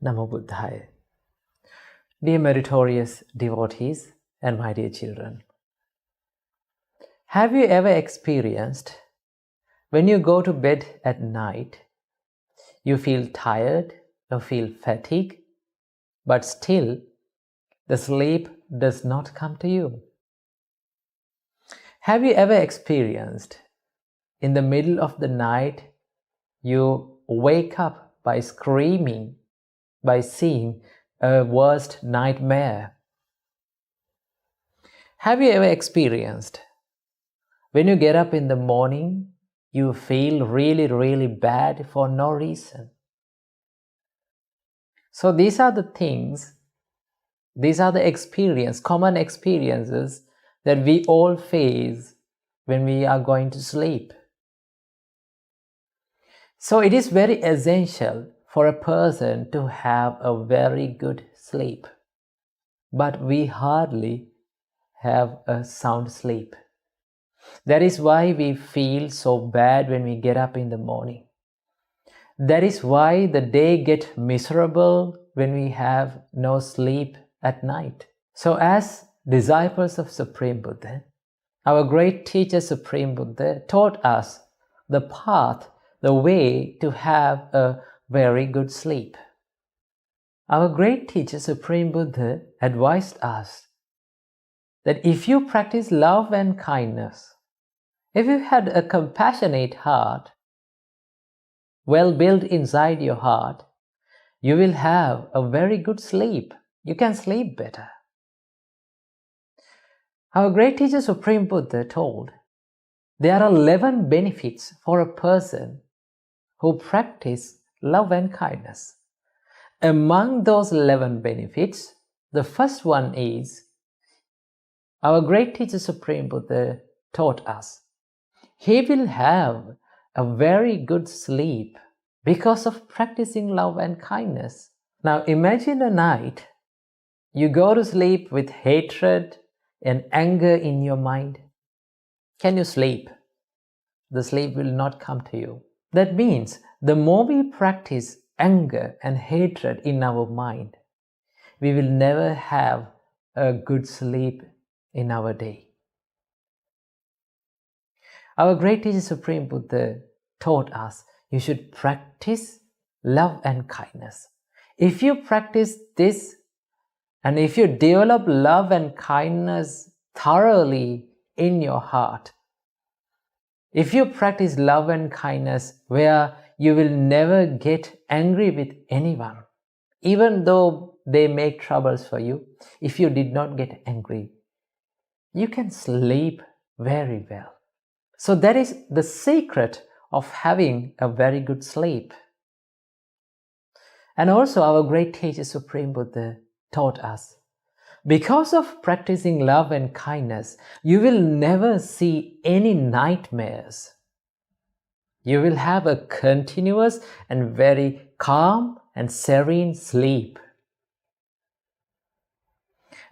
Namo Buddhaya. Dear meritorious devotees and my dear children, have you ever experienced when you go to bed at night, you feel tired or feel fatigued, but still the sleep does not come to you? Have you ever experienced in the middle of the night you wake up by screaming, by seeing a worst nightmare? Have you ever experienced when you get up in the morning, you feel really bad for no reason? So these are the things, these are the common experiences that we all face when we are going to sleep. So it is very essential for a person to have a very good sleep, but we hardly have a sound sleep. That is why we feel so bad when we get up in the morning. That is why the day gets miserable when we have no sleep at night. So as disciples of Supreme Buddha, our great teacher Supreme Buddha taught us the path, the way to have a very good sleep. Our great teacher Supreme Buddha advised us that if you practice love and kindness, if you had a compassionate heart, well built inside your heart, you will have a very good sleep. You can sleep better. Our great teacher Supreme Buddha told there are 11 benefits for a person who practice love and kindness. Among those 11 benefits, the first one is, our great teacher Supreme Buddha taught us, he will have a very good sleep because of practicing love and kindness. Now imagine a night you go to sleep with hatred and anger in your mind. Can you sleep? The sleep will not come to you. That means the more we practice anger and hatred in our mind, we will never have a good sleep in our day. Our great teacher Supreme Buddha taught us you should practice love and kindness. If you practice this, and if you develop love and kindness thoroughly in your heart, if you practice love and kindness where you will never get angry with anyone, even though they make troubles for you, if you did not get angry, you can sleep very well. So that is the secret of having a very good sleep. And also our great teacher Supreme Buddha taught us, because of practicing love and kindness, you will never see any nightmares. You will have a continuous and very calm and serene sleep.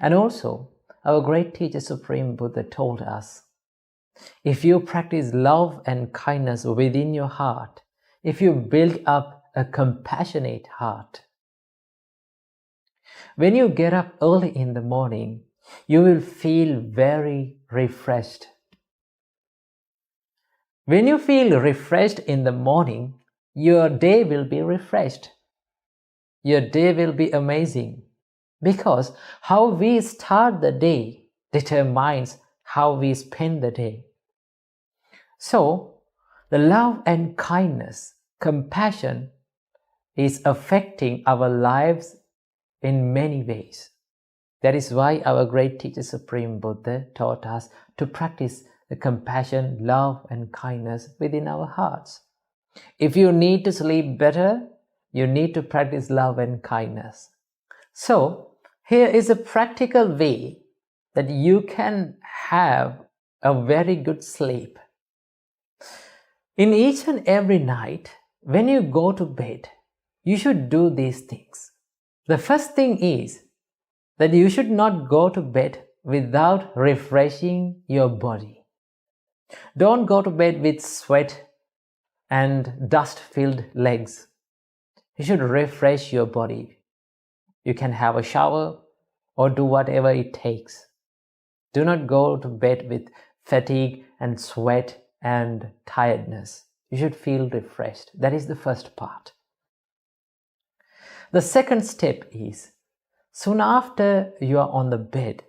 And also, our great teacher Supreme Buddha told us, if you practice love and kindness within your heart, if you build up a compassionate heart, when you get up early in the morning, you will feel very refreshed. When you feel refreshed in the morning, your day will be refreshed. Your day will be amazing, because how we start the day determines how we spend the day. So, the love and kindness, compassion is affecting our lives in many ways. That is why our great teacher Supreme Buddha taught us to practice the compassion, love and kindness within our hearts. If you need to sleep better, you need to practice love and kindness. So, here is a practical way that you can have a very good sleep. In each and every night, when you go to bed, you should do these things. The first thing is that you should not go to bed without refreshing your body. Don't go to bed with sweat and dust-filled legs. You should refresh your body. You can have a shower or do whatever it takes. Do not go to bed with fatigue and sweat and tiredness. You should feel refreshed. That is the first part. The second step is, soon after you are on the bed,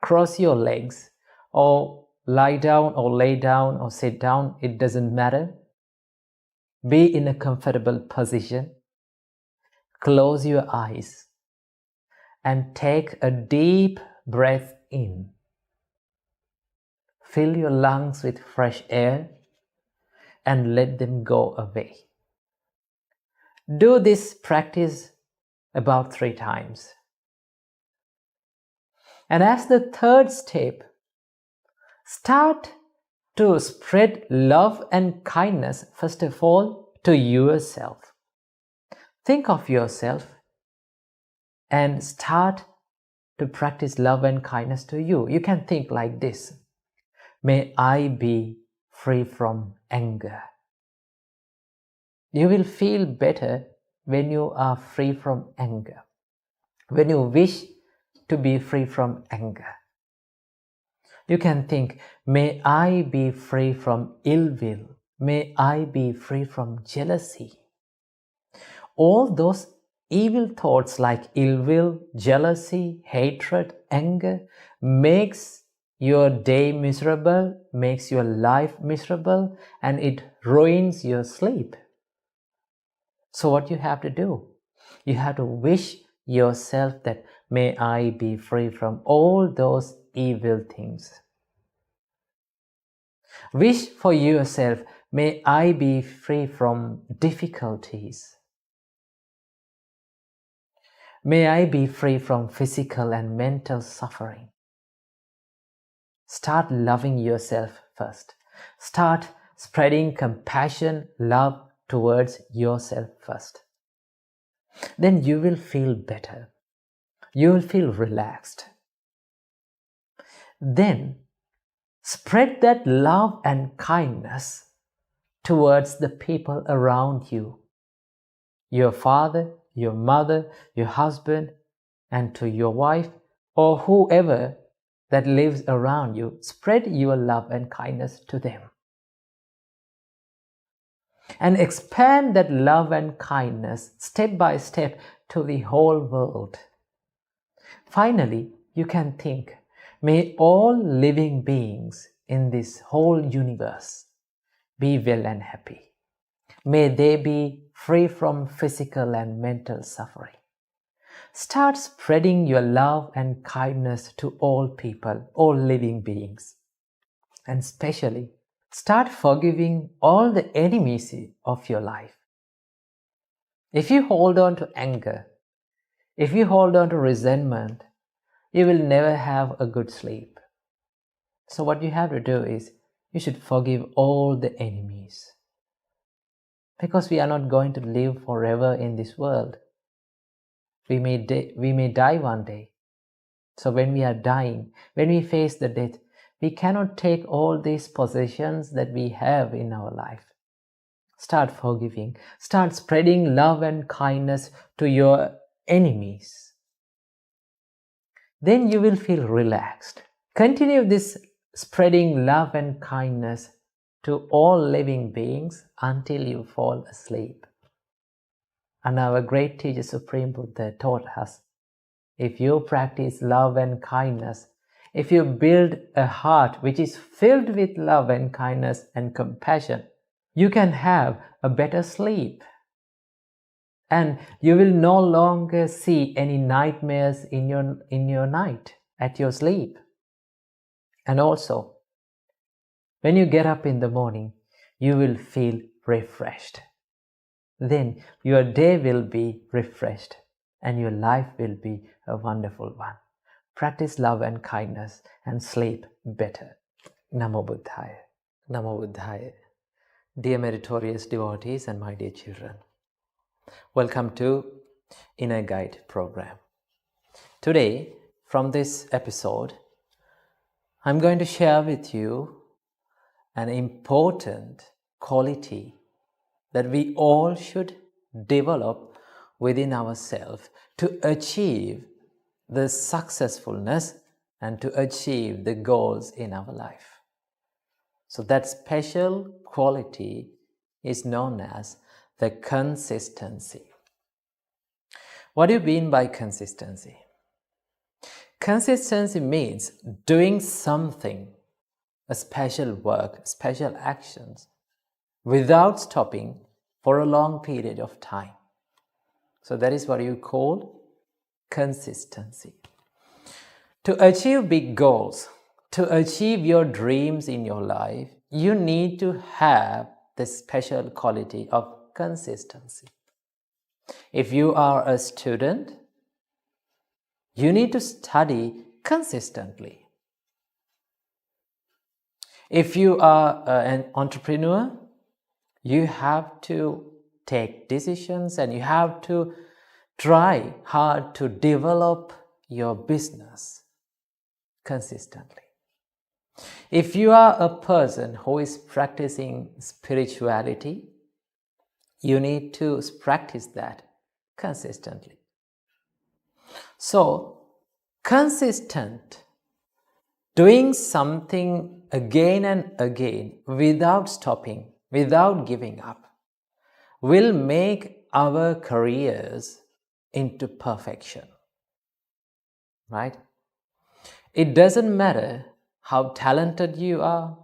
cross your legs or lie down or lay down or sit down. It doesn't matter. Be in a comfortable position. Close your eyes and take a deep breath in. Fill your lungs with fresh air and let them go away. Do this practice about 3 times. And as the third step, start to spread love and kindness, first of all, to yourself. Think of yourself and start to practice love and kindness to you. You can think like this: may I be free from anger. You will feel better when you are free from anger, when you wish to be free from anger. You can think, may I be free from ill will. May I be free from jealousy. All those evil thoughts like ill will, jealousy, hatred, anger makes your day miserable, makes your life miserable, and it ruins your sleep. So what you have to do? You have to wish yourself that may I be free from all those evil things. Wish for yourself, may I be free from difficulties. May I be free from physical and mental suffering. Start loving yourself first. Start spreading compassion, love towards yourself first. Then you will feel better. You will feel relaxed. Then spread that love and kindness towards the people around you. Your father, your mother, your husband, and to your wife or whoever that lives around you. Spread your love and kindness to them. And expand that love and kindness step by step to the whole world. Finally, you can think, may all living beings in this whole universe be well and happy. May they be free from physical and mental suffering. Start spreading your love and kindness to all people, all living beings. And especially, start forgiving all the enemies of your life. If you hold on to anger, if you hold on to resentment, you will never have a good sleep. So what you have to do is, you should forgive all the enemies. Because we are not going to live forever in this world. We may die one day. So when we are dying, when we face the death, we cannot take all these possessions that we have in our life. Start forgiving. Start spreading love and kindness to your enemies. Then you will feel relaxed. Continue this spreading love and kindness to all living beings until you fall asleep. And our great teacher Supreme Buddha taught us, if you practice love and kindness, if you build a heart which is filled with love and kindness and compassion, you can have a better sleep. And you will no longer see any nightmares in your night, at your sleep. And also, when you get up in the morning, you will feel refreshed. Then your day will be refreshed and your life will be a wonderful one. Practice love and kindness and sleep better. Namo Buddhaya. Namo Buddhaya. Dear meritorious devotees and my dear children, welcome to Inner Guide program. Today, from this episode, I'm going to share with you an important quality that we all should develop within ourselves to achieve the successfulness and to achieve the goals in our life. So that special quality is known as the consistency. What do you mean by consistency? Consistency means doing something, a special work, special actions, without stopping for a long period of time. So that is what you call consistency. To achieve big goals, to achieve your dreams in your life, you need to have the special quality of consistency. If you are a student, you need to study consistently. If you are an entrepreneur, you have to take decisions and you have to try hard to develop your business consistently. If you are a person who is practicing spirituality, you need to practice that consistently. So, consistent, doing something again and again without stopping, without giving up, will make our careers into perfection. Right? It doesn't matter how talented you are.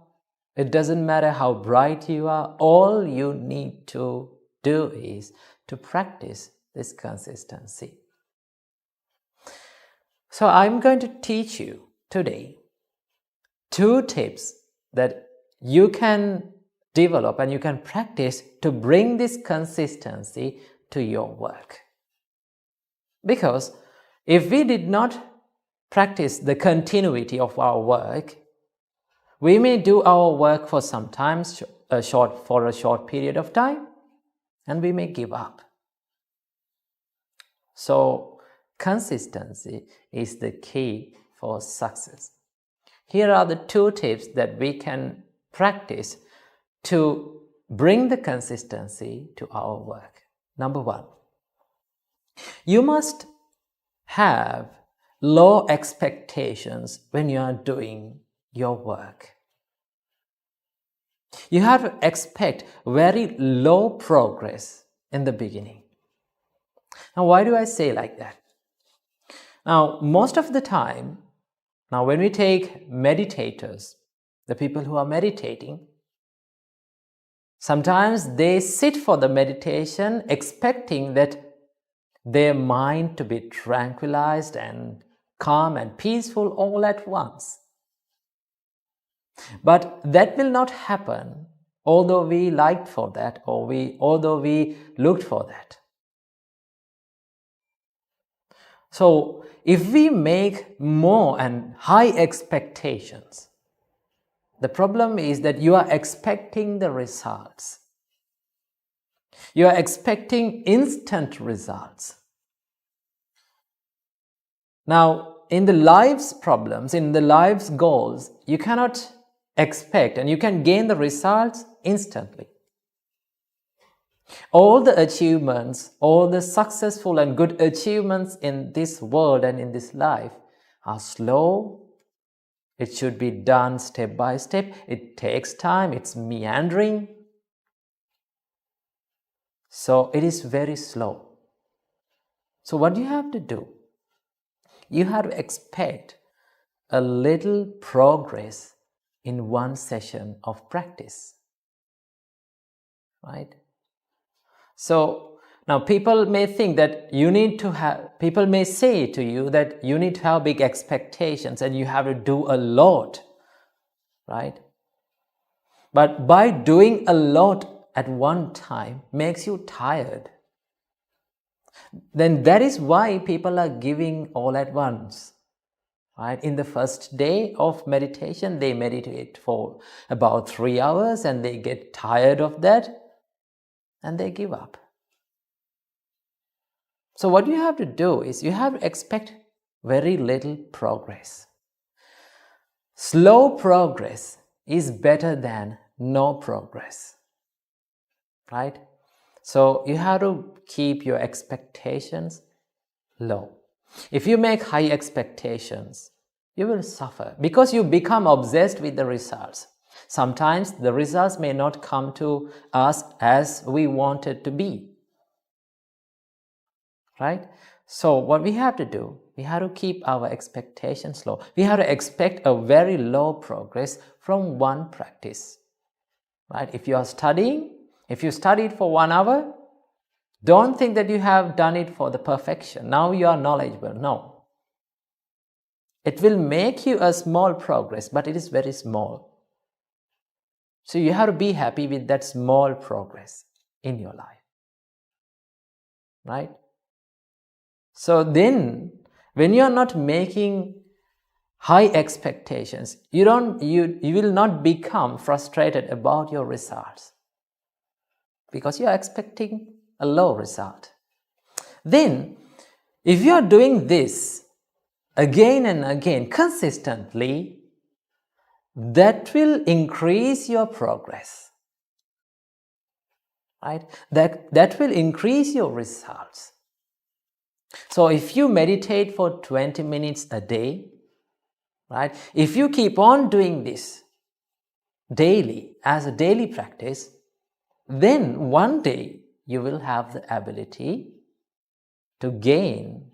It doesn't matter how bright you are. All you need to do is to practice this consistency. So I'm going to teach you today 2 tips that you can develop and you can practice to bring this consistency to your work. Because if we did not practice the continuity of our work, we may do our work for sometimes a short period of time, and we may give up. So consistency is the key for success. Here are the 2 tips that we can practice to bring the consistency to our work. Number 1, you must have low expectations when you are doing your work. You have to expect very low progress in the beginning. Now, why do I say like that? Now, most of the time, when we take meditators, the people who are meditating, sometimes they sit for the meditation expecting that their mind to be tranquilized and calm and peaceful all at once. But that will not happen, although we liked for that, although we looked for that. So if we make more and high expectations, the problem is that you are expecting the results. You are expecting instant results. Now, in the life's problems, in the life's goals, you cannot expect and you can gain the results instantly. All the achievements, all the successful and good achievements in this world and in this life are slow. It should be done step by step. It takes time. It's meandering. So it is very slow. So what do you have to do? You have to expect a little progress in one session of practice. Right? So now people may think that people may say to you that you need to have big expectations and you have to do a lot, right? But by doing a lot at one time makes you tired. Then that is why people are giving all at once, right? In the first day of meditation, they meditate for about 3 hours and they get tired of that and they give up. So what you have to do is you have to expect very little progress. Slow progress is better than no progress, right? So you have to keep your expectations low. If you make high expectations, you will suffer because you become obsessed with the results. Sometimes the results may not come to us as we want it to be. Right? So what we have to do, we have to keep our expectations low. We have to expect a very low progress from one practice. Right? If you are studying, if you studied for 1 hour, don't think that you have done it for the perfection. Now you are knowledgeable. No. It will make you a small progress, but it is very small. So you have to be happy with that small progress in your life. Right? So then, when you are not making high expectations, you will not become frustrated about your results because you are expecting a low result. Then, if you are doing this again and again consistently, that will increase your progress. Right? That will increase your results. So if you meditate for 20 minutes a day, right? If you keep on doing this daily as a daily practice, then one day you will have the ability to gain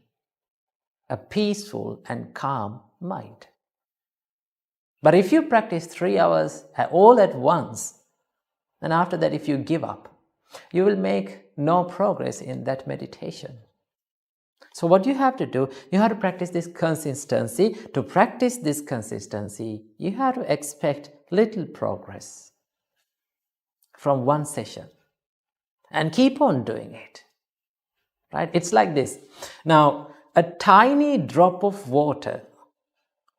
a peaceful and calm mind. But if you practice 3 hours all at once, then after that, if you give up, you will make no progress in that meditation. So what you have to do, you have to practice this consistency. To practice this consistency, you have to expect little progress from one session and keep on doing it. Right? It's like this. Now, a tiny drop of water,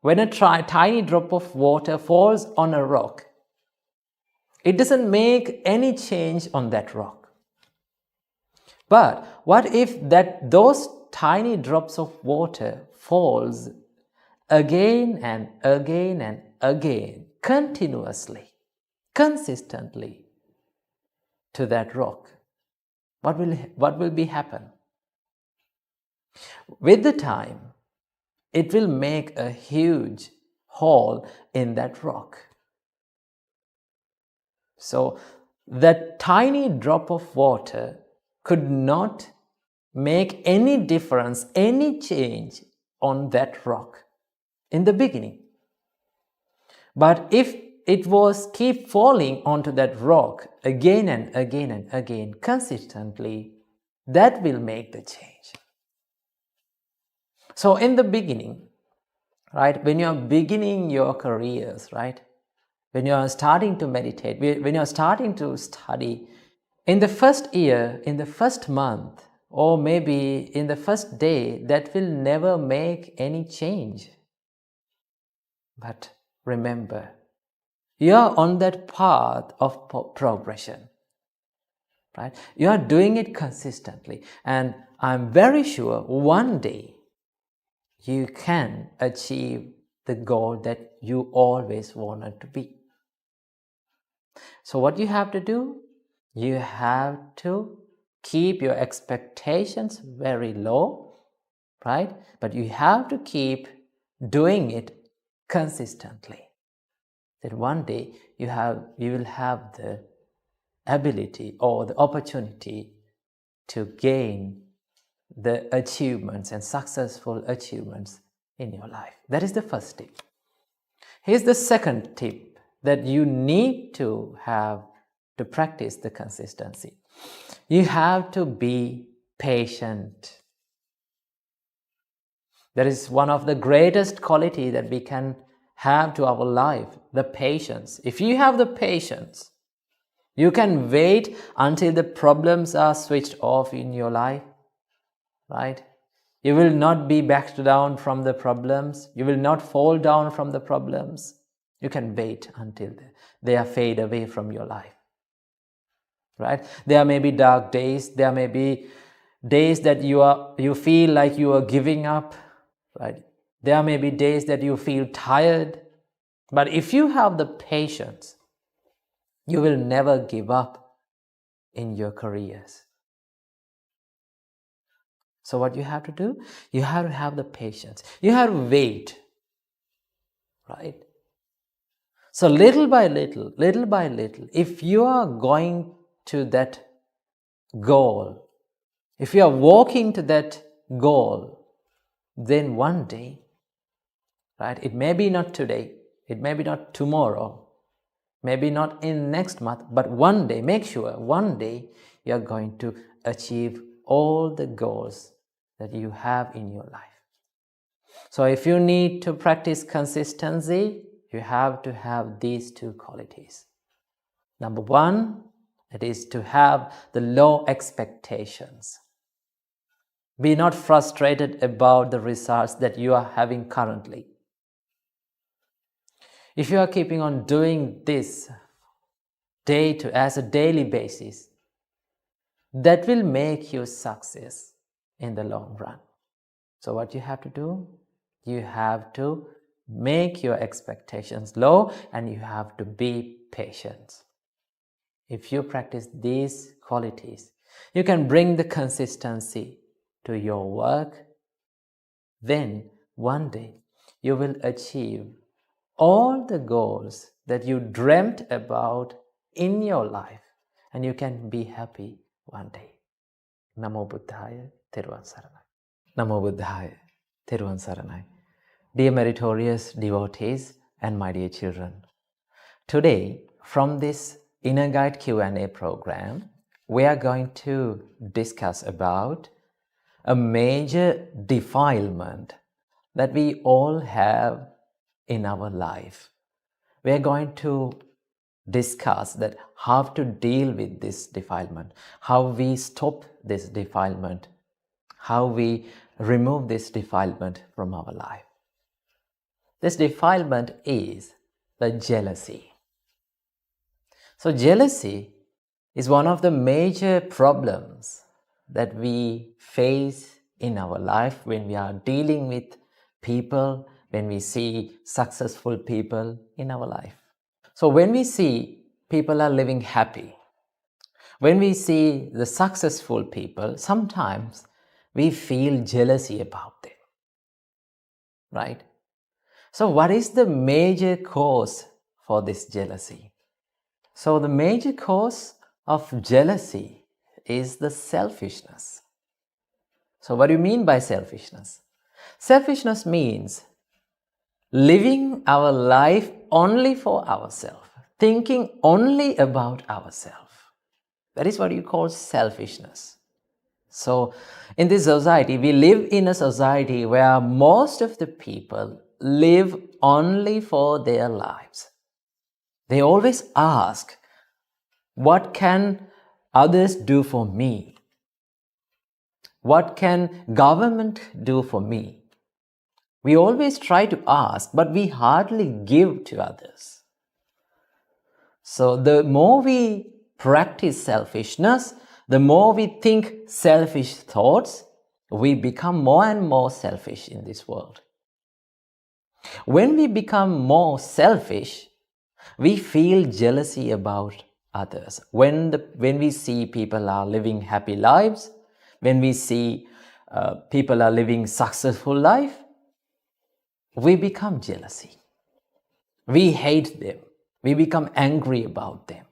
when a tiny drop of water falls on a rock, it doesn't make any change on that rock. But what if those tiny drops of water falls again and again and again, continuously, consistently to that rock? What will be happen? With the time, it will make a huge hole in that rock. So that tiny drop of water could not make any difference, any change on that rock in the beginning. But if it was keep falling onto that rock again and again and again consistently, that will make the change. So in the beginning, right, when you're beginning your careers, right, when you're starting to meditate, when you're starting to study, in the first year, in the first month, or maybe in the first day, that will never make any change. But remember, you're on that path of progression, right? You're doing it consistently, and I'm very sure one day you can achieve the goal that you always wanted to be. So what you have to do? You have to keep your expectations very low, right? But you have to keep doing it consistently. Then one day you will have the ability or the opportunity to gain the achievements and successful achievements in your life. That is the first tip. Here's the second tip that you need to have to practice the consistency. You have to be patient. That is one of the greatest qualities that we can have to our life, the patience. If you have the patience, you can wait until the problems are switched off in your life, right? You will not be backed down from the problems. You will not fall down from the problems. You can wait until they are fade away from your life. Right? There may be dark days. There may be days that you feel like you are giving up. Right? There may be days that you feel tired. But if you have the patience, you will never give up. in your careers. So what you have to do? You have to have the patience. You have to wait, right? So little by little, if you are going to that goal, if you are walking to that goal, then one day, right? It may be not today, it may be not tomorrow, maybe not in next month, but one day, make sure one day you are going to achieve all the goals that you have in your life. So if you need to practice consistency, you have to have these two qualities. Number one, it is to have the low expectations. Be not frustrated about the results that you are having currently. If you are keeping on doing this as a daily basis, that will make you success in the long run. So what you have to do? You have to make your expectations low and you have to be patient. If you practice these qualities, you can bring the consistency to your work. Then one day you will achieve all the goals that you dreamt about in your life, and you can be happy one day. Namo Buddhaya, Theruvan Saranai. Namo Buddhaya, Theruvan Saranai. Dear meritorious devotees and my dear children, today from this Inner Guide Q&A program, we are going to discuss about a major defilement that we all have in our life. We are going to discuss that how to deal with this defilement, how we stop this defilement, how we remove this defilement from our life. This defilement is the jealousy. So jealousy is one of the major problems that we face in our life when we are dealing with people, when we see successful people in our life. So when we see people are living happy, when we see the successful people, sometimes we feel jealousy about them, right? So what is the major cause for this jealousy? So the major cause of jealousy is the selfishness. So what do you mean by selfishness? Selfishness means living our life only for ourselves, thinking only about ourselves. That is what you call selfishness. So in this society, we live in a society where most of the people live only for their lives. They always ask, what can others do for me? What can government do for me? We always try to ask, but we hardly give to others. So the more we practice selfishness, the more we think selfish thoughts, we become more and more selfish in this world. When we become more selfish, we feel jealousy about others. When we see people are living happy lives, when we see people are living successful life, we become jealousy. We hate them. We become angry about them.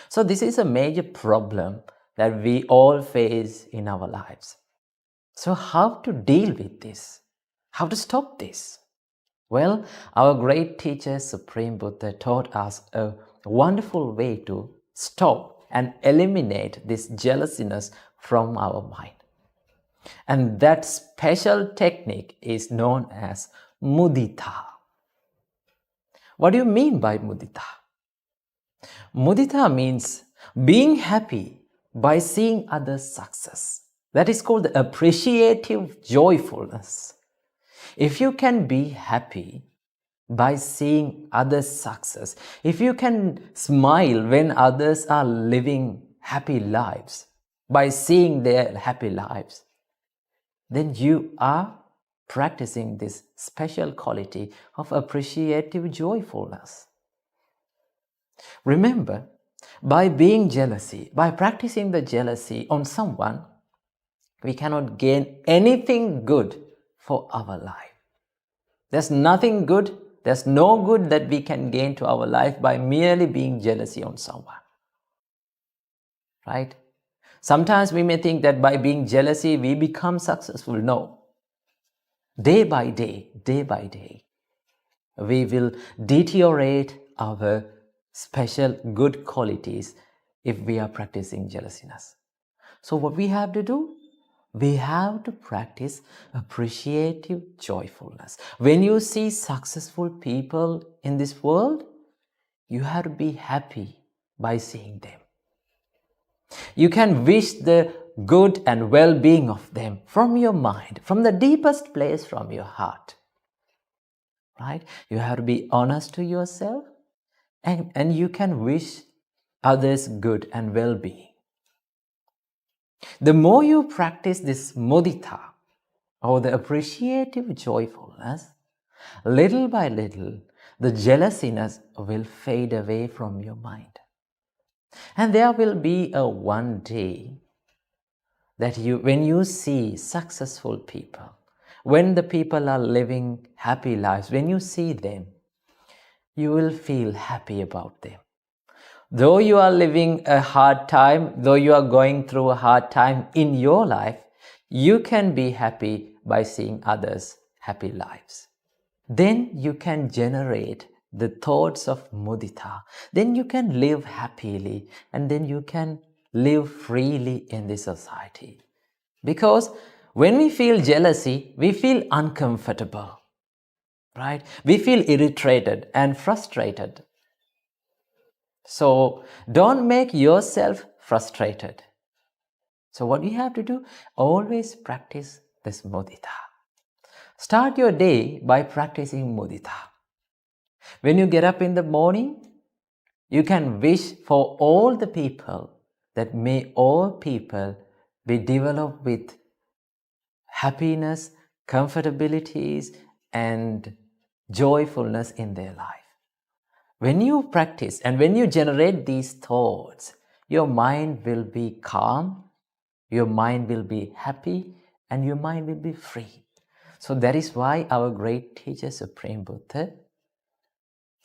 So this is a major problem that we all face in our lives. So how to deal with this? How to stop this? Well, our great teacher, Supreme Buddha, taught us a wonderful way to stop and eliminate this jealousiness from our mind. And that special technique is known as mudita. What do you mean by mudita? Mudita means being happy by seeing others' success. That is called the appreciative joyfulness. If you can be happy by seeing others' success, if you can smile when others are living happy lives, by seeing their happy lives, then you are practicing this special quality of appreciative joyfulness. Remember, By practicing the jealousy on someone, we cannot gain anything good for our life. There's nothing good, there's no good that we can gain to our life by merely being jealousy on someone. Right? Sometimes we may think that by being jealousy, we become successful. No. Day by day, we will deteriorate our special good qualities if we are practicing jealousiness. So what we have to do? We have to practice appreciative joyfulness. When you see successful people in this world, you have to be happy by seeing them. You can wish the good and well-being of them from your mind, from the deepest place from your heart. Right? You have to be honest to yourself, and you can wish others good and well-being. The more you practice this mudita, or the appreciative joyfulness, little by little, the jealousiness will fade away from your mind. And there will be a one day that when you see successful people, when the people are living happy lives, when you see them, you will feel happy about them. Though you are living a hard time, though you are going through a hard time in your life, you can be happy by seeing others' happy lives. Then you can generate the thoughts of mudita. Then you can live happily, and then you can live freely in this society. Because when we feel jealousy, we feel uncomfortable, right? We feel irritated and frustrated. So don't make yourself frustrated. So what you have to do, always practice this mudita. Start your day by practicing mudita. When you get up in the morning, you can wish for all the people that may all people be developed with happiness, comfortabilities, and joyfulness in their life. When you practice and when you generate these thoughts, your mind will be calm, your mind will be happy, and your mind will be free. So that is why our great teacher, Supreme Buddha,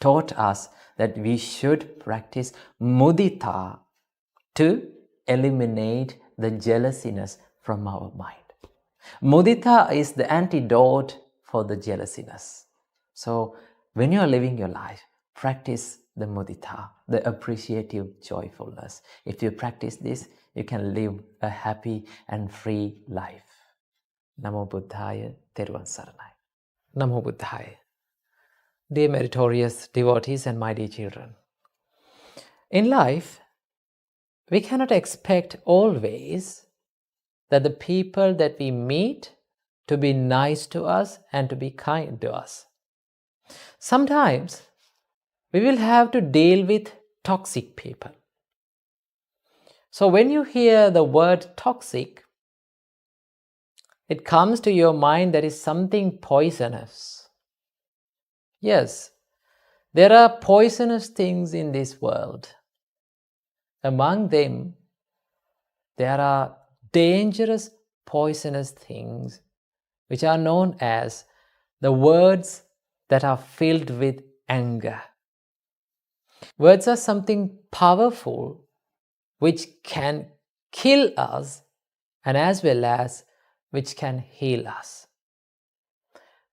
taught us that we should practice mudita to eliminate the jealousiness from our mind. Mudita is the antidote for the jealousiness. So when you are living your life, practice the mudita, the appreciative joyfulness. If you practice this, you can live a happy and free life. Namo Buddhaya, Teruvan Saranai. Namo Buddhaya. Dear meritorious devotees and my dear children, in life, we cannot expect always that the people that we meet to be nice to us and to be kind to us. Sometimes we will have to deal with toxic people. So when you hear the word toxic, it comes to your mind that is something poisonous. Yes, there are poisonous things in this world. Among them, there are dangerous, poisonous things which are known as the words that are filled with anger. Words are something powerful which can kill us and as well as which can heal us.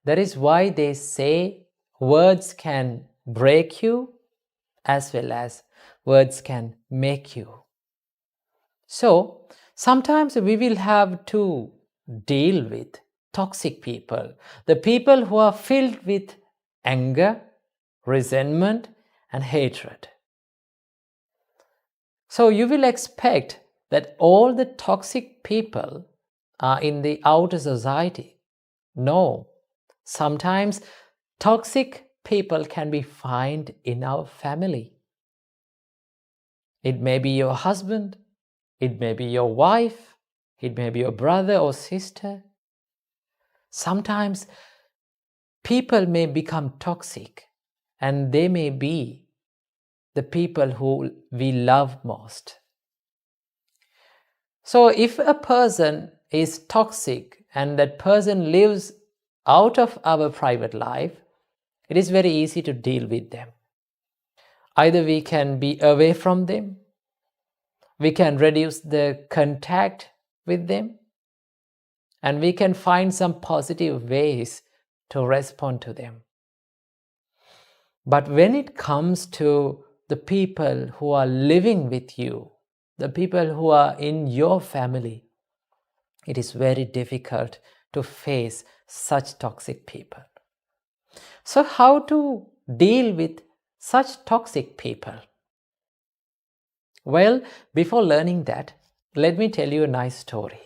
That is why they say words can break you as well as words can make you. So sometimes we will have to deal with toxic people, the people who are filled with anger, resentment, and hatred. So you will expect that all the toxic people are in the outer society. No, sometimes toxic people can be found in our family. It may be your husband, it may be your wife, it may be your brother or sister. Sometimes people may become toxic and they may be the people who we love most. So if a person is toxic and that person lives out of our private life, it is very easy to deal with them. Either we can be away from them, we can reduce the contact with them, and we can find some positive ways to respond to them. But when it comes to the people who are living with you, the people who are in your family, it is very difficult to face such toxic people. So how to deal with such toxic people? Well, before learning that, let me tell you a nice story.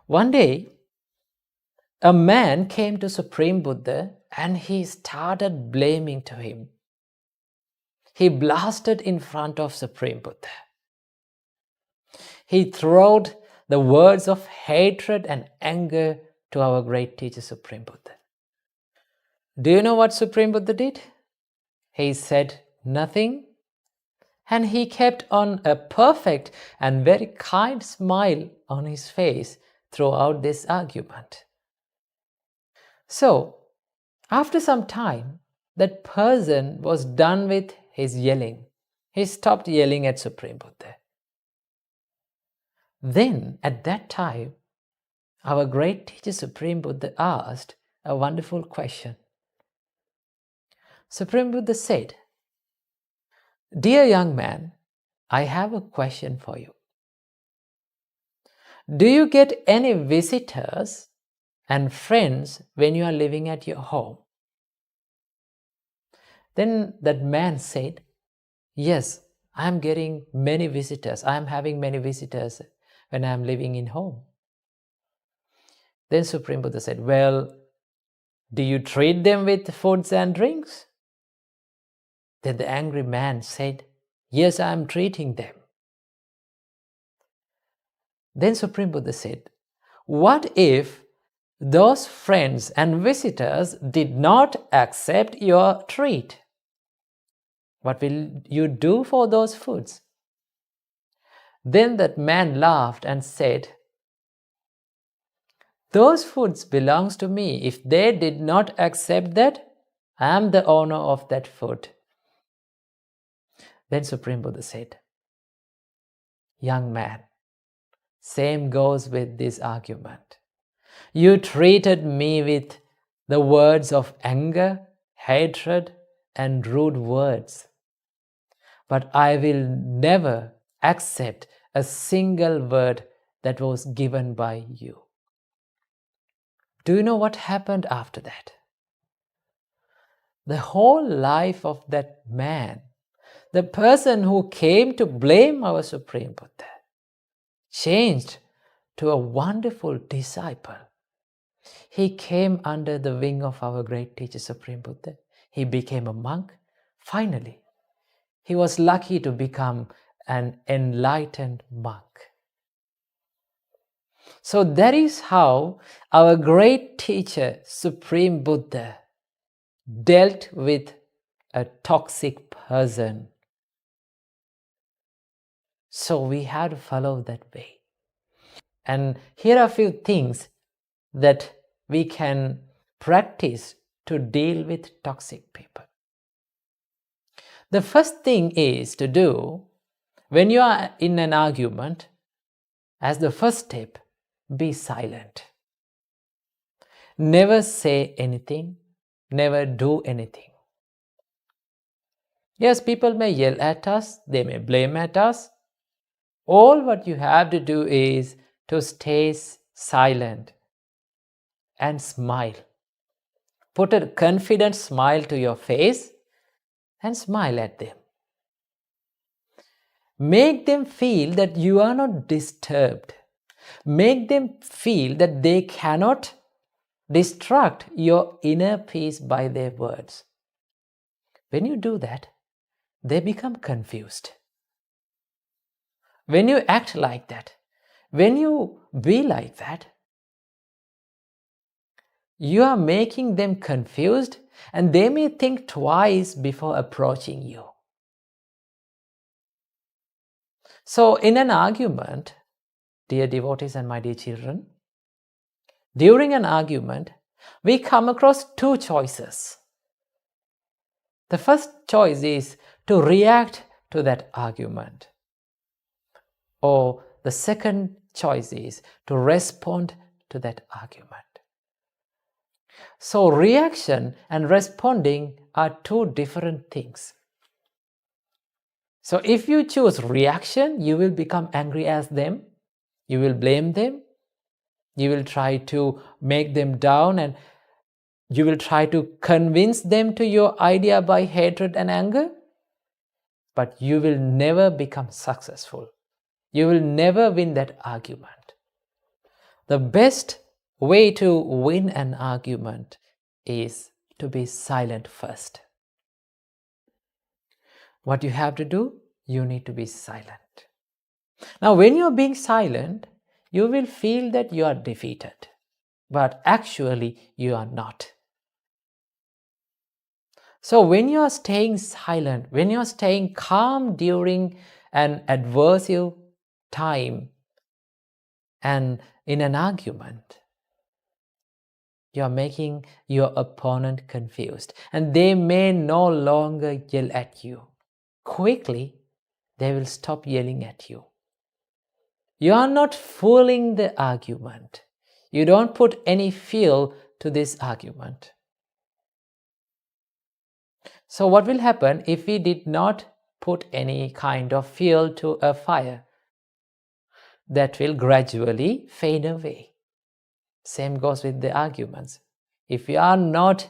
One day, a man came to Supreme Buddha and he started blaming to him. He blasted in front of Supreme Buddha. He threw the words of hatred and anger to our great teacher Supreme Buddha. Do you know what Supreme Buddha did? He said nothing, and he kept on a perfect and very kind smile on his face throughout this argument. So, after some time, that person was done with his yelling. He stopped yelling at Supreme Buddha. Then, at that time, our great teacher Supreme Buddha asked a wonderful question. Supreme Buddha said, "Dear young man, I have a question for you. Do you get any visitors and friends when you are living at your home?" Then that man said, "Yes, I am getting many visitors. I am having many visitors when I am living in home." Then Supreme Buddha said, "Well, do you treat them with foods and drinks?" Then the angry man said, "Yes, I am treating them." Then Supreme Buddha said, "What if those friends and visitors did not accept your treat? What will you do for those foods?" Then that man laughed and said, "Those foods belongs to me. If they did not accept that, I am the owner of that food." Then Supreme Buddha said, "Young man, same goes with this argument. You treated me with the words of anger, hatred, and rude words. But I will never accept a single word that was given by you." Do you know what happened after that? The whole life of that man, the person who came to blame our Supreme Buddha, changed to a wonderful disciple. He came under the wing of our great teacher Supreme Buddha. He became a monk. Finally, he was lucky to become an enlightened monk. So that is how our great teacher Supreme Buddha dealt with a toxic person. So we have to follow that way. And here are a few things that we can practice to deal with toxic people. The first thing is to do, when you are in an argument, as the first step, be silent. Never say anything, never do anything. Yes, people may yell at us, they may blame at us. All what you have to do is to stay silent and smile. Put a confident smile to your face and smile at them. Make them feel that you are not disturbed. Make them feel that they cannot distract your inner peace by their words. When you do that, they become confused. When you act like that, when you be like that, you are making them confused and they may think twice before approaching you. So in an argument, dear devotees and my dear children, during an argument, we come across two choices. The first choice is to react to that argument. Or the second choice is to respond to that argument. So reaction and responding are two different things. So if you choose reaction, you will become angry as them, you will blame them, you will try to make them down, and you will try to convince them to your idea by hatred and anger, but you will never become successful. You will never win that argument. The best way to win an argument is to be silent first. What you have to do, you need to be silent. Now, when you're being silent, you will feel that you are defeated, but actually you are not. So when you are staying silent, when you are staying calm during an adversive time and in an argument, you are making your opponent confused, and they may no longer yell at you. Quickly, they will stop yelling at you. You are not fooling the argument. You don't put any fuel to this argument. So what will happen if we did not put any kind of fuel to a fire? That will gradually fade away. Same goes with the arguments. If you are not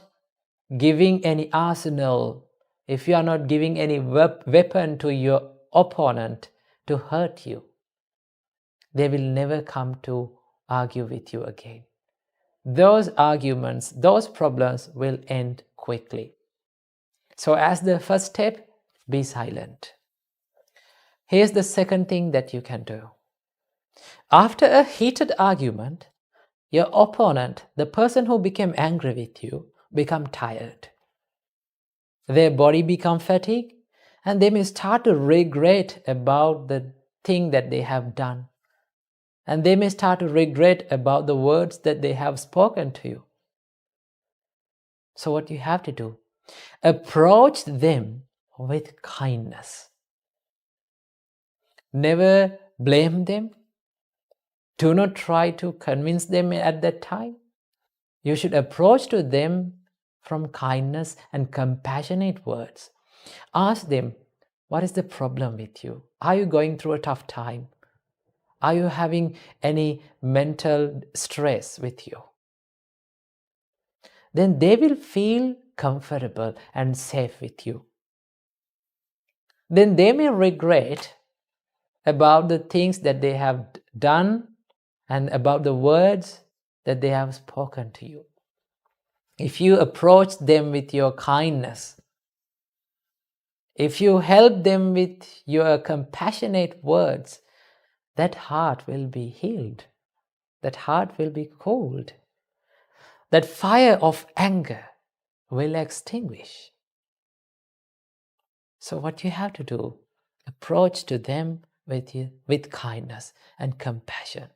giving any arsenal, if you are not giving any weapon to your opponent to hurt you, they will never come to argue with you again. Those arguments, those problems will end quickly. So as the first step, be silent. Here's the second thing that you can do. After a heated argument, your opponent, the person who became angry with you, become tired. Their body become fatigued, and they may start to regret about the thing that they have done. And they may start to regret about the words that they have spoken to you. So what you have to do, approach them with kindness. Never blame them. Do not try to convince them at that time. You should approach to them from kindness and compassionate words. Ask them, what is the problem with you? Are you going through a tough time? Are you having any mental stress with you? Then they will feel comfortable and safe with you. Then they may regret about the things that they have done and about the words that they have spoken to you. If you approach them with your kindness, if you help them with your compassionate words, that heart will be healed. That heart will be cooled. That fire of anger will extinguish. So what you have to do, approach to them with kindness and compassion.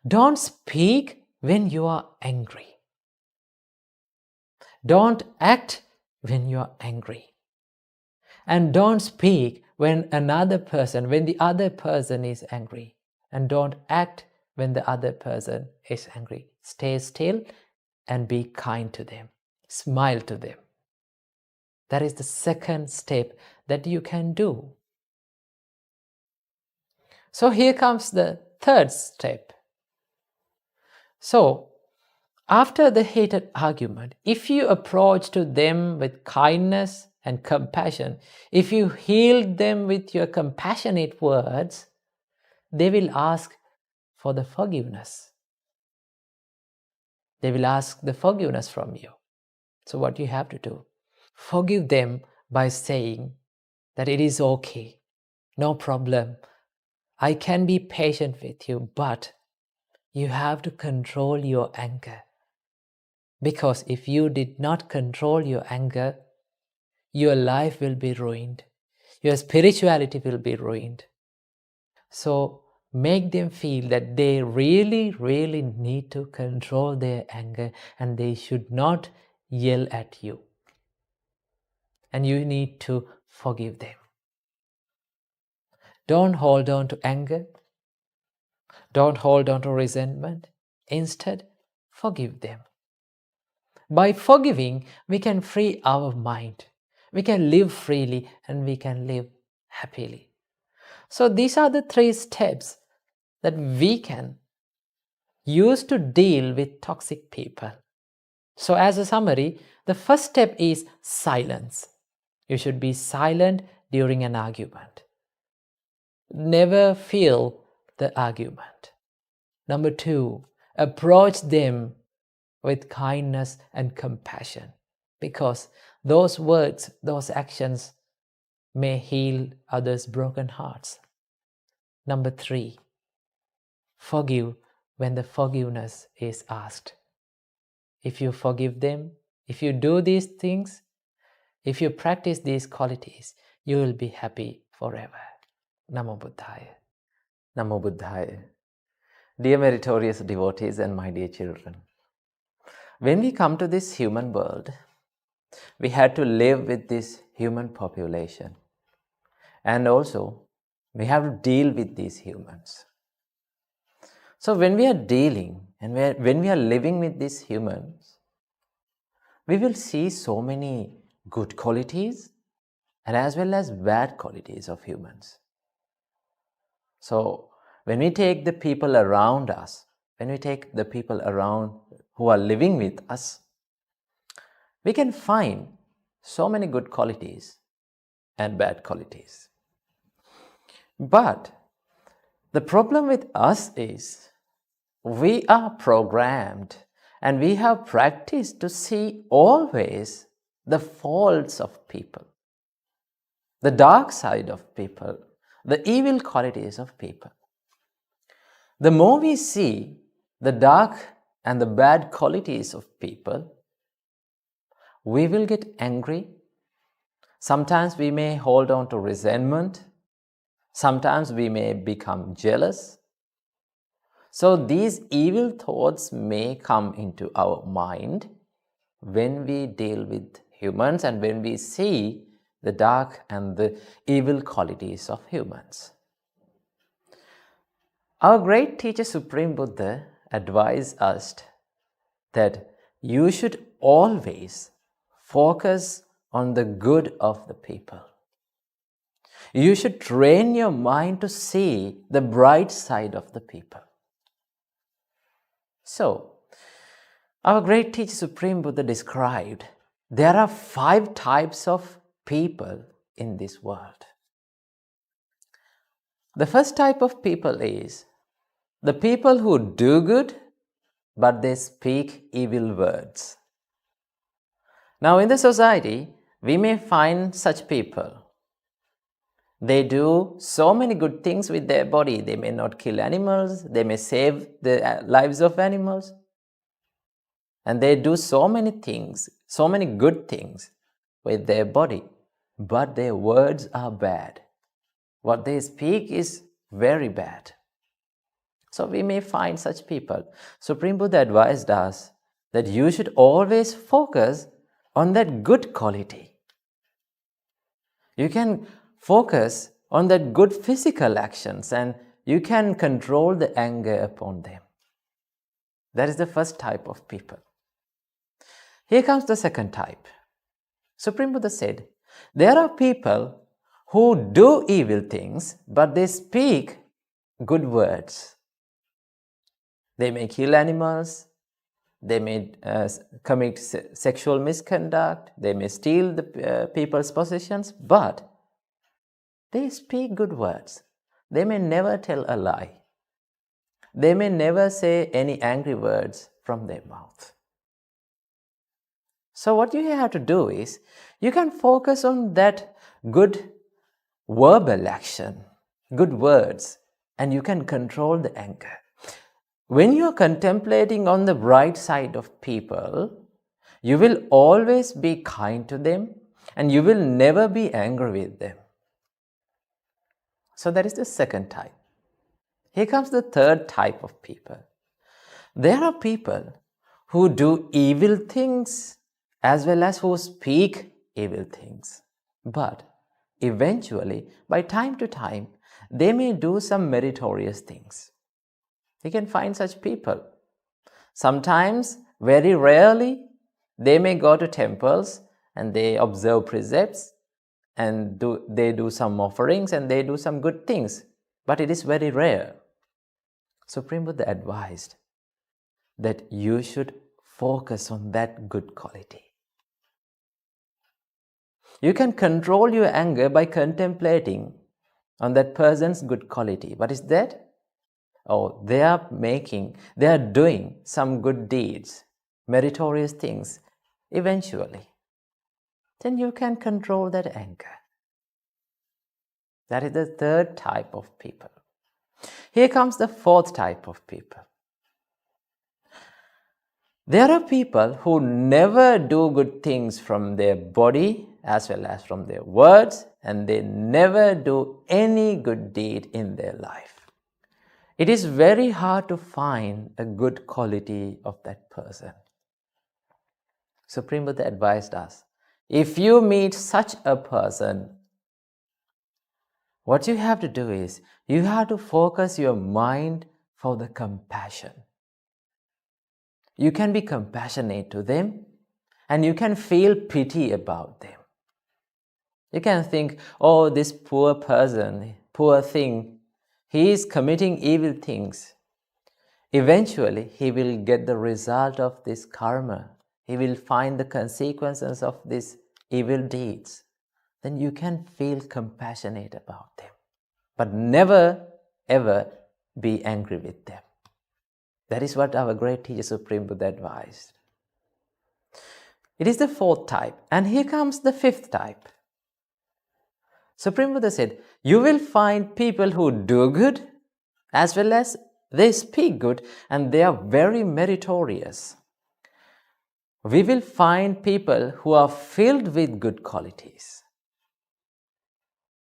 Don't speak when you are angry. Don't act when you are angry. And don't speak when the other person is angry. And don't act when the other person is angry. Stay still and be kind to them. Smile to them. That is the second step that you can do. So here comes the third step. So, after the heated argument, if you approach to them with kindness and compassion, if you heal them with your compassionate words, they will ask for the forgiveness. They will ask the forgiveness from you. So what you have to do? Forgive them by saying that it is okay, no problem. I can be patient with you, but you have to control your anger. Because if you did not control your anger, your life will be ruined. your spirituality will be ruined. So make them feel that they really, really need to control their anger and they should not yell at you. And you need to forgive them. Don't hold on to anger. Don't hold on to resentment. Instead, forgive them. By forgiving, we can free our mind. We can live freely and we can live happily. So these are the 3 steps that we can use to deal with toxic people. So as a summary, the first step is silence. You should be silent during an argument. Never feel the argument. Number 2, approach them with kindness and compassion, because those words, those actions may heal others' broken hearts. Number 3, forgive when the forgiveness is asked. If you forgive them, if you do these things, if you practice these qualities, you will be happy forever. Namo Buddhaya. Namo Buddhaya. Dear meritorious devotees and my dear children, when we come to this human world, we had to live with this human population. And also, we have to deal with these humans. So when we are dealing and when we are living with these humans, we will see so many good qualities and as well as bad qualities of humans. So when we take the people around us, when we take the people around who are living with us, we can find so many good qualities and bad qualities. But the problem with us is we are programmed and we have practiced to see always the faults of people, the dark side of people, the evil qualities of people. The more we see the dark and the bad qualities of people, we will get angry. Sometimes we may hold on to resentment. Sometimes we may become jealous. So these evil thoughts may come into our mind when we deal with humans and when we see the dark and the evil qualities of humans. Our great teacher Supreme Buddha advised us that you should always focus on the good of the people. You should train your mind to see the bright side of the people. So, our great teacher Supreme Buddha described there are 5 types of people in this world. The first type of people is the people who do good, but they speak evil words. Now, in the society, we may find such people. They do so many good things with their body. They may not kill animals. They may save the lives of animals. And they do so many things, so many good things with their body. But their words are bad. What they speak is very bad. So we may find such people. Supreme Buddha advised us that you should always focus on that good quality. You can focus on that good physical actions and you can control the anger upon them. That is the first type of people. Here comes the second type. Supreme Buddha said, there are people who do evil things, but they speak good words. They may kill animals, they may commit sexual misconduct, they may steal the people's possessions, but they speak good words. They may never tell a lie. They may never say any angry words from their mouth. So what you have to do is, you can focus on that good verbal action, good words, and you can control the anger. When you are contemplating on the bright side of people, you will always be kind to them and you will never be angry with them. So that is the second type. Here comes the third type of people. There are people who do evil things as well as who speak evil things. But eventually, by time to time, they may do some meritorious things. You can find such people. Sometimes, very rarely, they may go to temples and they observe precepts and they do some offerings and they do some good things. But it is very rare. Supreme Buddha advised that you should focus on that good quality. You can control your anger by contemplating on that person's good quality. What is that? Oh, they are doing some good deeds, meritorious things, eventually. Then you can control that anger. That is the third type of people. Here comes the fourth type of people. There are people who never do good things from their body as well as from their words, and they never do any good deed in their life. It is very hard to find a good quality of that person. Supreme Buddha advised us, if you meet such a person, what you have to do is, you have to focus your mind for the compassion. You can be compassionate to them and you can feel pity about them. You can think, oh, this poor person, poor thing, he is committing evil things. Eventually, he will get the result of this karma. He will find the consequences of these evil deeds. Then you can feel compassionate about them. But never, ever be angry with them. That is what our great teacher Supreme Buddha advised. It is the fourth type. And here comes the fifth type. Supreme Buddha said, you will find people who do good as well as they speak good, and they are very meritorious. We will find people who are filled with good qualities.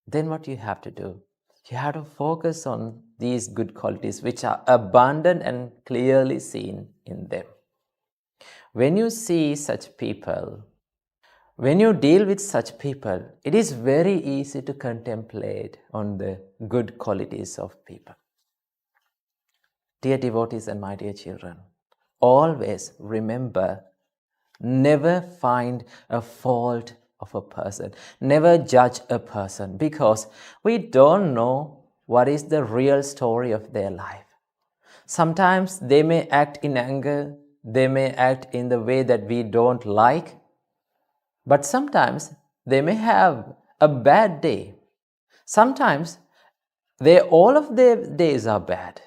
Then what you have to do? You have to focus on these good qualities which are abundant and clearly seen in them. When you see such people, when you deal with such people, it is very easy to contemplate on the good qualities of people. Dear devotees and my dear children, always remember, never find a fault of a person. Never judge a person, because we don't know what is the real story of their life. Sometimes they may act in anger, they may act in the way that we don't like, but sometimes they may have a bad day. Sometimes all of their days are bad.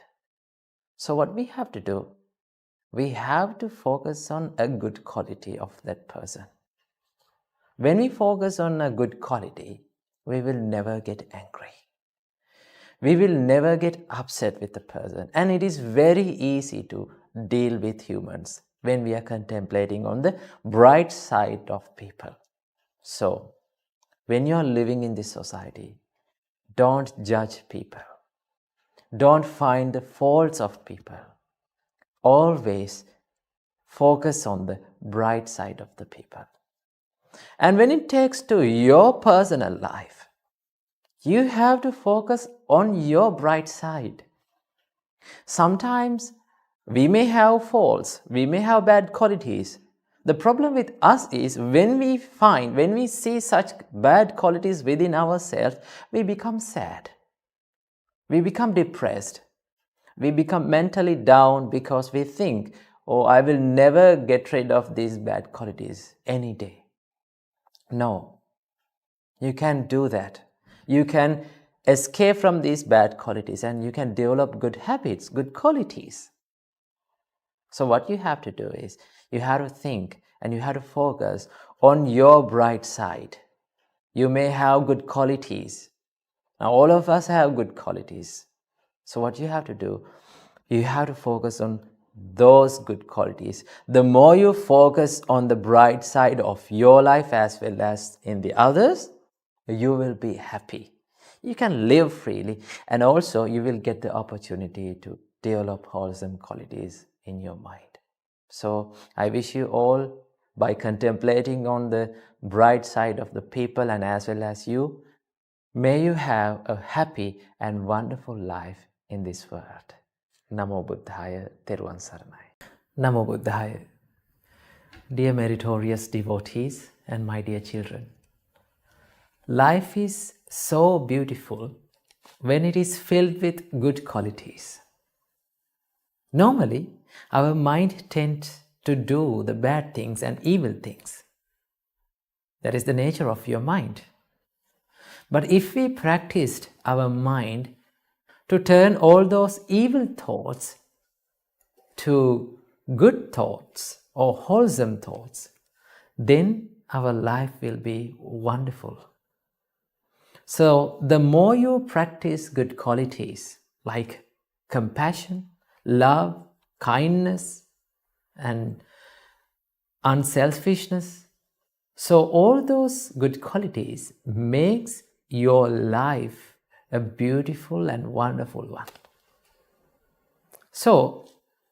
So what we have to do? We have to focus on a good quality of that person. When we focus on a good quality, we will never get angry. We will never get upset with the person. And it is very easy to deal with humans when we are contemplating on the bright side of people. So, when you are living in this society, don't judge people. Don't find the faults of people. Always focus on the bright side of the people. And when it takes to your personal life, you have to focus on your bright side. Sometimes we may have faults, we may have bad qualities. The problem with us is when we see such bad qualities within ourselves, we become sad. We become depressed. We become mentally down because we think, oh, I will never get rid of these bad qualities any day. No, you can do that. You can escape from these bad qualities and you can develop good habits, good qualities. So what you have to do is, you have to think and you have to focus on your bright side. You may have good qualities. Now all of us have good qualities. So what you have to do, you have to focus on those good qualities. The more you focus on the bright side of your life as well as in the others, you will be happy. You can live freely, and also you will get the opportunity to develop wholesome qualities in your mind. So I wish you all, by contemplating on the bright side of the people and as well as you, may you have a happy and wonderful life in this world. Namo Buddhaya, Teruvan Saranai. Namo Buddhaya. Dear meritorious devotees and my dear children, life is so beautiful when it is filled with good qualities. Normally, our mind tends to do the bad things and evil things. That is the nature of your mind. But if we practiced our mind to turn all those evil thoughts to good thoughts or wholesome thoughts, then our life will be wonderful. So the more you practice good qualities like compassion, love, kindness, and unselfishness, so all those good qualities makes your life a beautiful and wonderful one. So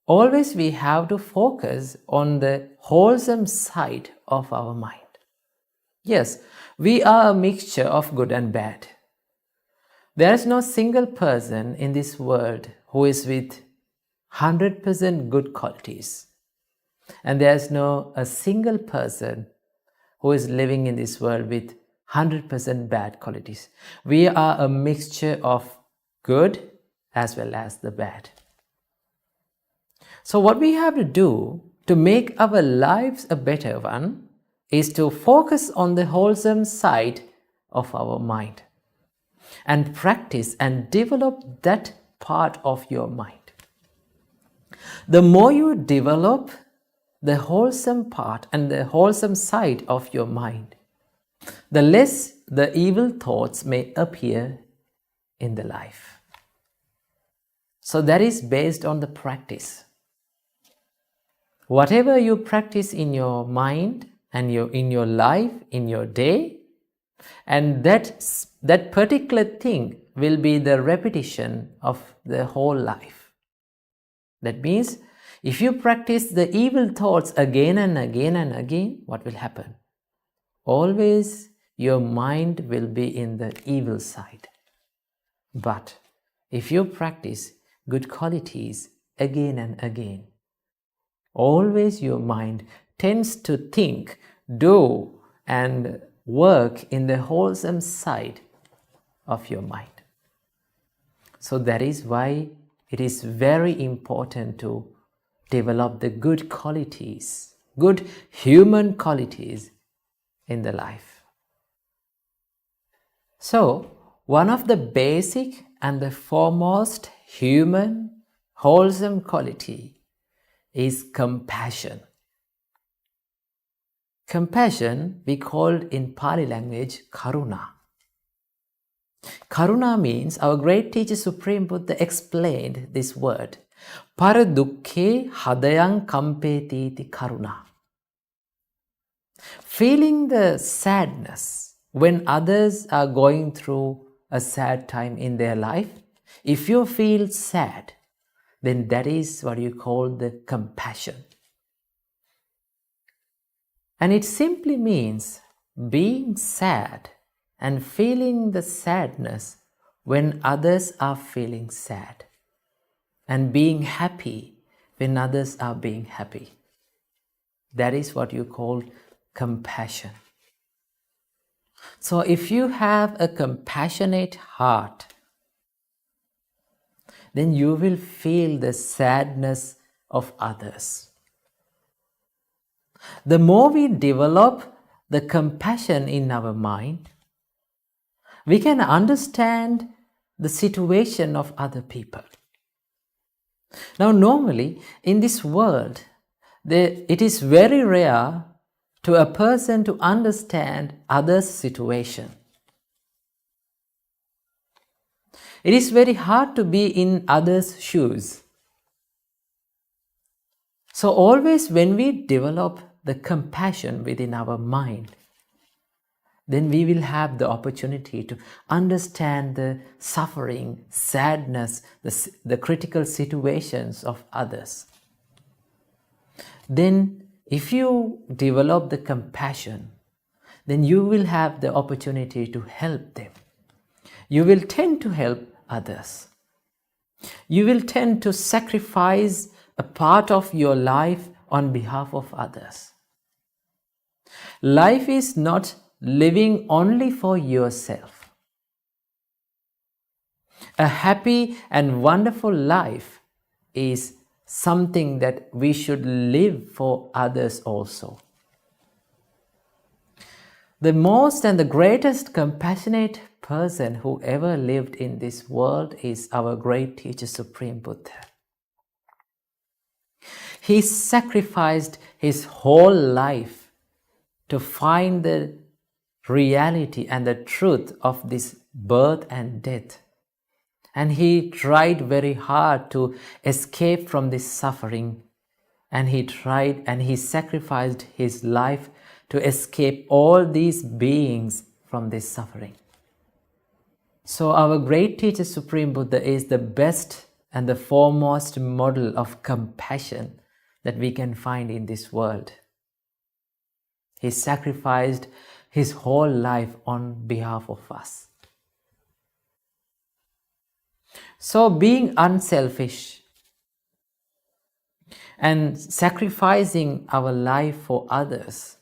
always we have to focus on the wholesome side of our mind. Yes, we are a mixture of good and bad. There is no single person in this world who is with 100% good qualities. And there is no a single person who is living in this world with 100% bad qualities. We are a mixture of good as well as the bad. So what we have to do to make our lives a better one is to focus on the wholesome side of our mind and practice and develop that part of your mind. The more you develop the wholesome part and the wholesome side of your mind, the less the evil thoughts may appear in the life. So that is based on the practice. Whatever you practice in your mind and in your life, in your day, and that particular thing will be the repetition of the whole life. That means if you practice the evil thoughts again and again and again, what will happen? Always your mind will be in the evil side. But if you practice good qualities again and again, always your mind tends to think, do, and work in the wholesome side of your mind. So that is why it is very important to develop the good qualities, good human qualities in the life. So, one of the basic and the foremost human wholesome quality is compassion. Compassion we called in Pali language karuna. Karuna means, our great teacher Supreme Buddha explained this word, Paradukkhe hadayang kampetiti karuna. Feeling the sadness when others are going through a sad time in their life, if you feel sad, then that is what you call the compassion. And it simply means being sad and feeling the sadness when others are feeling sad, and being happy when others are being happy. That is what you call compassion. So if you have a compassionate heart, then you will feel the sadness of others. The more we develop the compassion in our mind, we can understand the situation of other people. Now, normally in this world, it is very rare to a person to understand others' situation. It is very hard to be in others' shoes. So always when we develop the compassion within our mind, then we will have the opportunity to understand the suffering, sadness, the critical situations of others. Then, if you develop the compassion, then you will have the opportunity to help them. You will tend to help others. You will tend to sacrifice a part of your life on behalf of others. Life is not living only for yourself. A happy and wonderful life is something that we should live for others also. The most and the greatest compassionate person who ever lived in this world is our great teacher, Supreme Buddha. He sacrificed his whole life to find the reality and the truth of this birth and death. And he tried very hard to escape from this suffering. And he sacrificed his life to escape all these beings from this suffering. So our great teacher, Supreme Buddha, is the best and the foremost model of compassion that we can find in this world. He sacrificed his whole life on behalf of us. So being unselfish and sacrificing our life for others,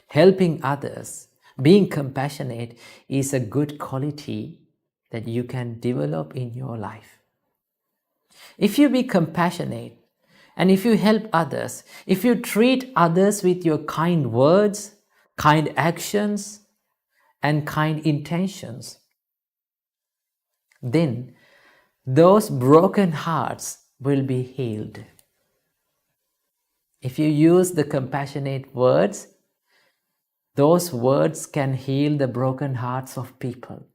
helping others, being compassionate is a good quality that you can develop in your life. If you be compassionate and if you help others, if you treat others with your kind words, kind actions, and kind intentions, then those broken hearts will be healed. If you use the compassionate words, those words can heal the broken hearts of people.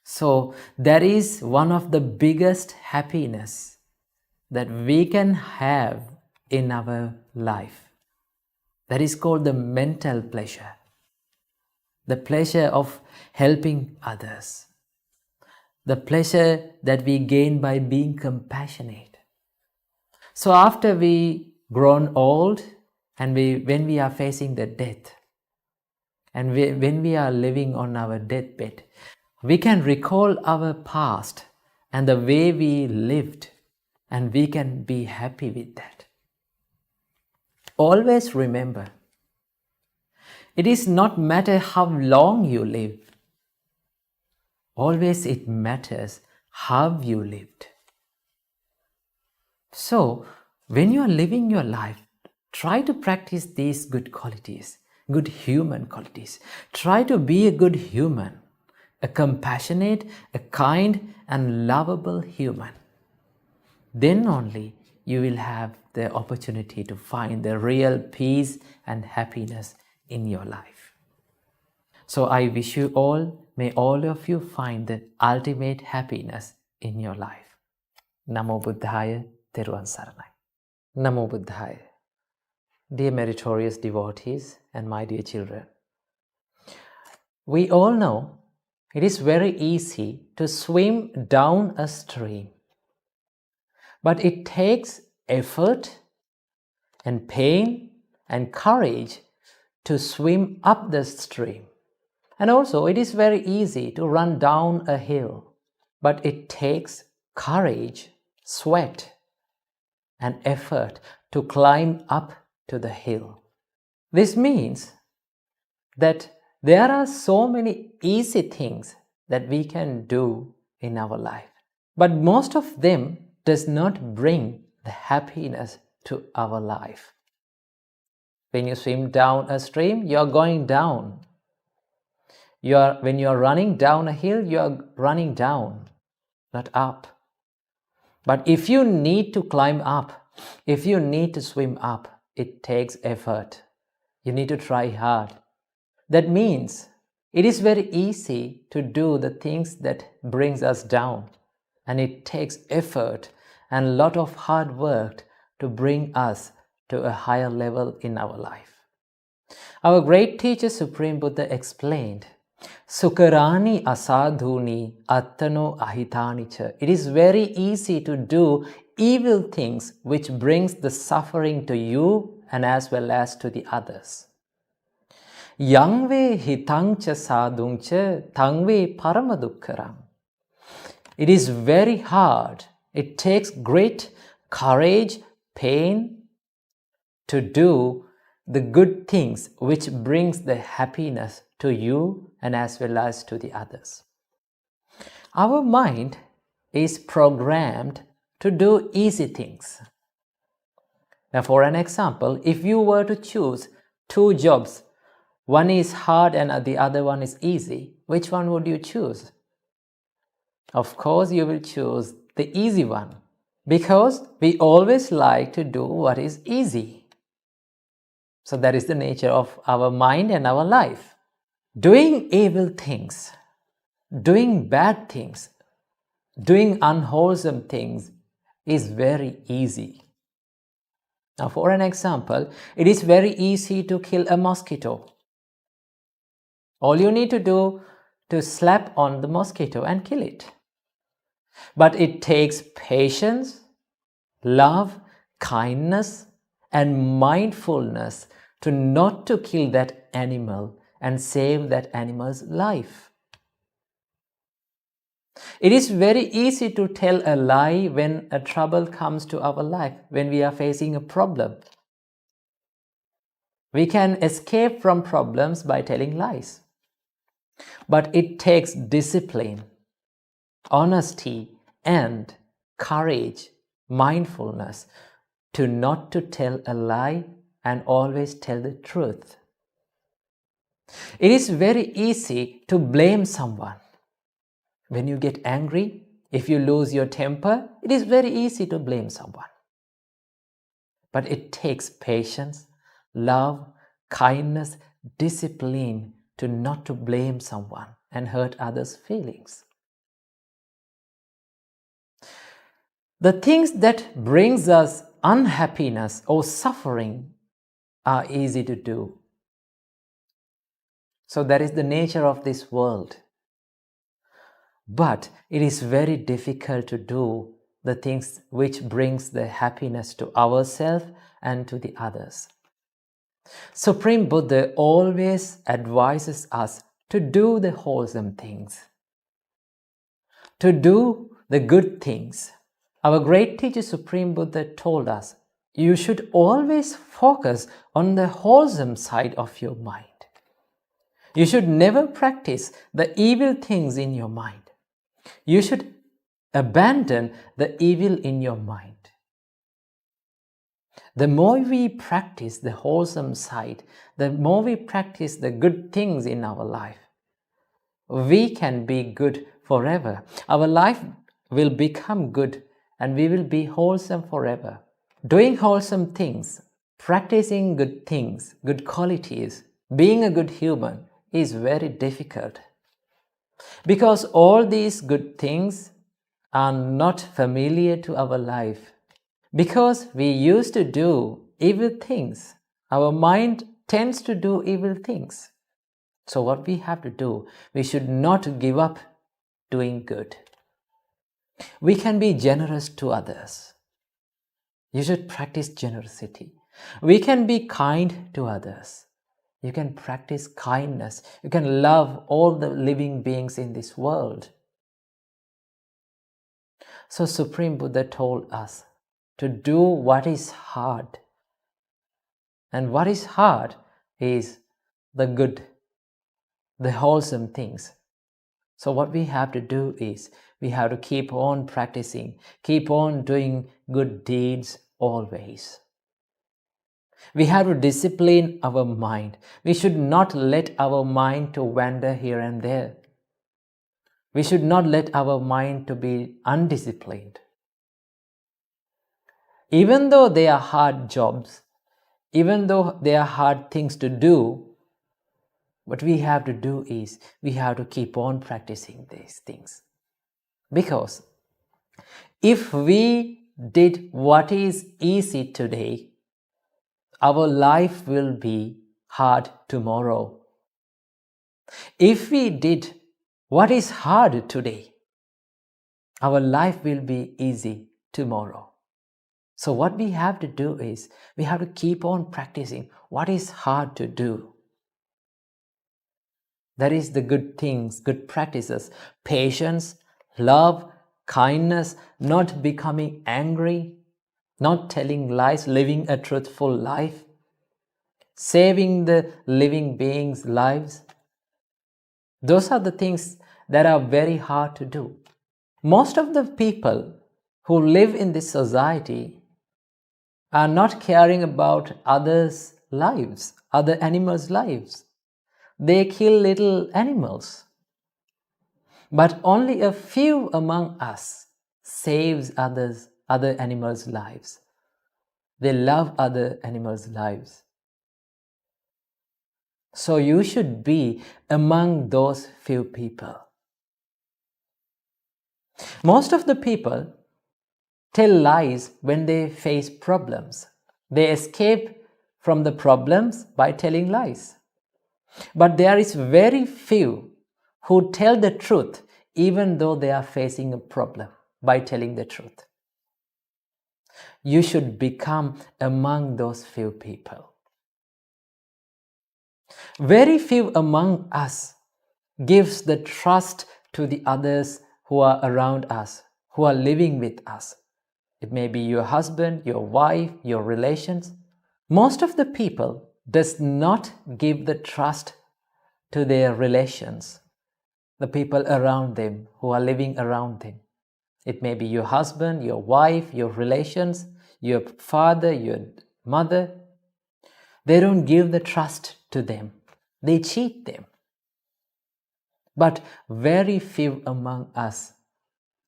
So that is one of the biggest happiness that we can have in our life. That is called the mental pleasure. The pleasure of helping others. The pleasure that we gain by being compassionate. So after we grown old and when we are facing the death and when we are living on our deathbed, we can recall our past and the way we lived, and we can be happy with that. Always remember, it is not matter how long you live. Always it matters how you lived. So, when you are living your life, try to practice these good qualities, good human qualities. Try to be a good human, a compassionate, a kind and lovable human. Then only you will have the opportunity to find the real peace and happiness in your life. So I wish you all, may all of you find the ultimate happiness in your life. Namo Buddhaya, Teruvan Saranai. Namo Buddhaya. Dear meritorious devotees and my dear children, we all know it is very easy to swim down a stream. But it takes effort and pain and courage to swim up the stream. And also it is very easy to run down a hill. But it takes courage, sweat, and effort to climb up to the hill. This means that there are so many easy things that we can do in our life. But most of them does not bring the happiness to our life. When you swim down a stream, you are going down. When you are running down a hill, you are running down, not up. But if you need to climb up, if you need to swim up, it takes effort. You need to try hard. That means it is very easy to do the things that brings us down. And it takes effort and a lot of hard work to bring us to a higher level in our life. Our great teacher Supreme Buddha explained, Sukarani asadhuni attano ahitani cha. It is very easy to do evil things which brings the suffering to you and as well as to the others. Yangve hitangcha sadungcha tangve paramadukkaram. It is very hard. It takes great courage, pain to do the good things which brings the happiness to you and as well as to the others. Our mind is programmed to do easy things. Now, for an example, if you were to choose two jobs, one is hard and the other one is easy, which one would you choose? Of course, you will choose the easy one because we always like to do what is easy. So that is the nature of our mind and our life. Doing evil things, doing bad things, doing unwholesome things is very easy. Now, for an example, it is very easy to kill a mosquito. All you need to do to slap on the mosquito and kill it. But it takes patience, love, kindness, and mindfulness to not to kill that animal and save that animal's life. It is very easy to tell a lie when a trouble comes to our life, when we are facing a problem. We can escape from problems by telling lies. But it takes discipline, honesty, and courage, mindfulness to not to tell a lie and always tell the truth. It is very easy to blame someone. When you get angry, if you lose your temper, it is very easy to blame someone. But it takes patience, love, kindness, discipline to not to blame someone and hurt others' feelings. The things that brings us unhappiness or suffering are easy to do. So that is the nature of this world. But it is very difficult to do the things which brings the happiness to ourselves and to the others. Supreme Buddha always advises us to do the wholesome things, to do the good things. Our great teacher Supreme Buddha told us, you should always focus on the wholesome side of your mind. You should never practice the evil things in your mind. You should abandon the evil in your mind. The more we practice the wholesome side, the more we practice the good things in our life, we can be good forever. Our life will become good and we will be wholesome forever. Doing wholesome things, practicing good things, good qualities, being a good human is very difficult. Because all these good things are not familiar to our life. Because we used to do evil things, our mind tends to do evil things. So what we have to do, we should not give up doing good. We can be generous to others. You should practice generosity. We can be kind to others. You can practice kindness. You can love all the living beings in this world. So Supreme Buddha told us to do what is hard. And what is hard is the good, the wholesome things. So what we have to do is we have to keep on practicing, keep on doing good deeds always. We have to discipline our mind. We should not let our mind to wander here and there. We should not let our mind to be undisciplined. Even though they are hard jobs, even though they are hard things to do, what we have to do is we have to keep on practicing these things. Because if we did what is easy today, our life will be hard tomorrow. If we did what is hard today, our life will be easy tomorrow. So what we have to do is, we have to keep on practicing what is hard to do. That is the good things, good practices. Patience, love, kindness, not becoming angry, not telling lies, living a truthful life, saving the living beings' lives. Those are the things that are very hard to do. Most of the people who live in this society are not caring about others' lives, other animals' lives. They kill little animals. But only a few among us saves other animals' lives. They love other animals' lives. So you should be among those few people. Most of the people tell lies when they face problems. They escape from the problems by telling lies. But there is very few who tell the truth even though they are facing a problem by telling the truth. You should become among those few people. Very few among us gives the trust to the others who are around us, who are living with us. It may be your husband, your wife, your relations. Most of the people does not give the trust to their relations, the people around them who are living around them. It may be your husband, your wife, your relations, your father, your mother. They don't give the trust to them. They cheat them. But very few among us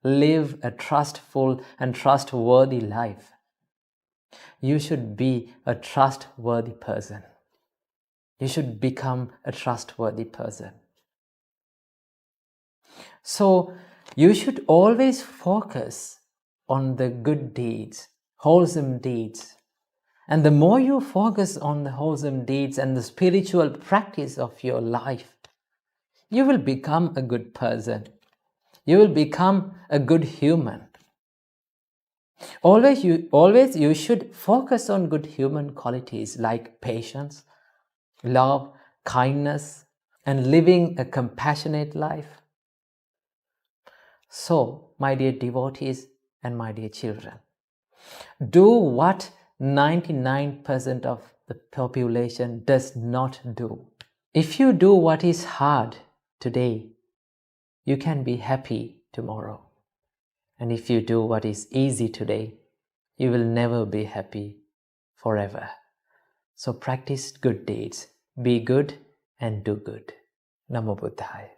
live a trustful and trustworthy life. You should be a trustworthy person. You should become a trustworthy person. So you should always focus on the good deeds, wholesome deeds. And the more you focus on the wholesome deeds and the spiritual practice of your life, you will become a good person. You will become a good human. Always you should focus on good human qualities like patience, love, kindness, and living a compassionate life. So, my dear devotees and my dear children, do what 99% of the population does not do. If you do what is hard today, you can be happy tomorrow. And if you do what is easy today, you will never be happy forever. So practice good deeds. Be good and do good. Namo Buddhaya.